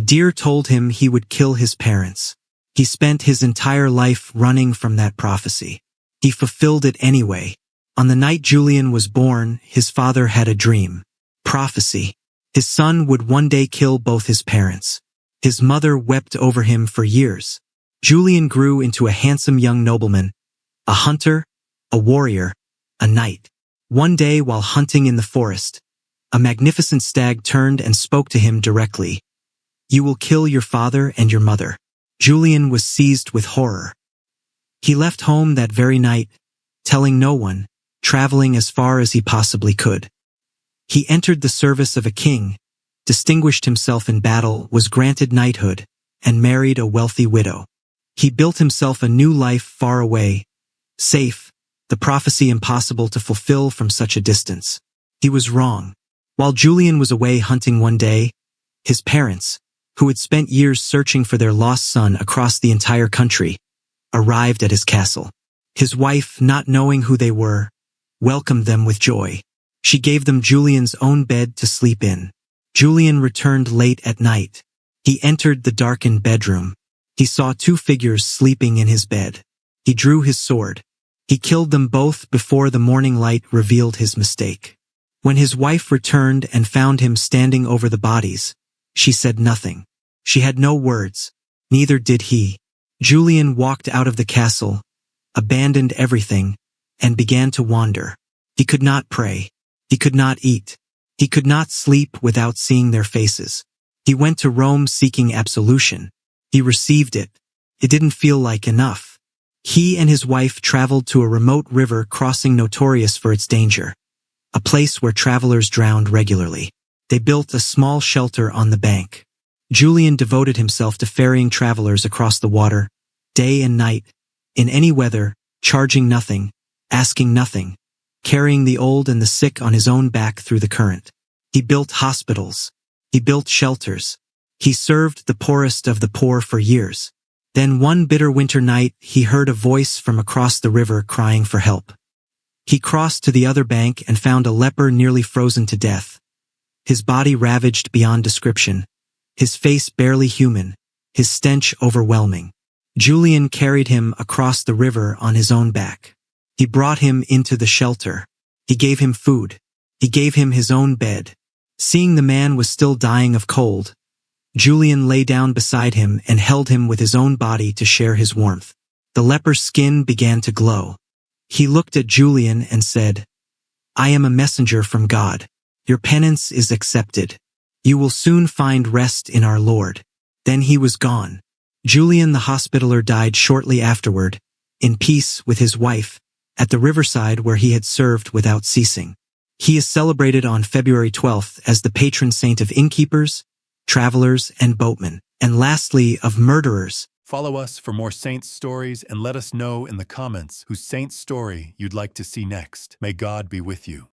deer told him he would kill his parents. He spent his entire life running from that prophecy. He fulfilled it anyway. On the night Julian was born, his father had a dream. Prophecy. His son would one day kill both his parents. His mother wept over him for years. Julian grew into a handsome young nobleman, a hunter, a warrior, a knight. One day while hunting in the forest, a magnificent stag turned and spoke to him directly. "You will kill your father and your mother." Julian was seized with horror. He left home that very night, telling no one, traveling as far as he possibly could. He entered the service of a king, distinguished himself in battle, was granted knighthood, and married a wealthy widow. He built himself a new life far away, safe, the prophecy impossible to fulfill from such a distance. He was wrong. While Julian was away hunting one day, his parents, who had spent years searching for their lost son across the entire country, arrived at his castle. His wife, not knowing who they were, welcomed them with joy. She gave them Julian's own bed to sleep in. Julian returned late at night. He entered the darkened bedroom. He saw two figures sleeping in his bed. He drew his sword. He killed them both before the morning light revealed his mistake. When his wife returned and found him standing over the bodies, she said nothing. She had no words. Neither did he. Julian walked out of the castle, abandoned everything, and began to wander. He could not pray. He could not eat. He could not sleep without seeing their faces. He went to Rome seeking absolution. He received it. It didn't feel like enough. He and his wife traveled to a remote river crossing notorious for its danger, a place where travelers drowned regularly. They built a small shelter on the bank. Julian devoted himself to ferrying travelers across the water, day and night, in any weather, charging nothing, asking nothing, carrying the old and the sick on his own back through the current. He built hospitals. He built shelters. He served the poorest of the poor for years. Then one bitter winter night, he heard a voice from across the river crying for help. He crossed to the other bank and found a leper nearly frozen to death. His body ravaged beyond description, his face barely human, his stench overwhelming. Julian carried him across the river on his own back. He brought him into the shelter. He gave him food. He gave him his own bed. Seeing the man was still dying of cold, Julian lay down beside him and held him with his own body to share his warmth. The leper's skin began to glow. He looked at Julian and said, "I am a messenger from God. Your penance is accepted. You will soon find rest in our Lord." Then he was gone. Julian the Hospitaler died shortly afterward, in peace with his wife, at the riverside where he had served without ceasing. He is celebrated on February 12th as the patron saint of innkeepers, travelers, and boatmen, and lastly of murderers. Follow us for more saints' stories and let us know in the comments whose saint story you'd like to see next. May God be with you.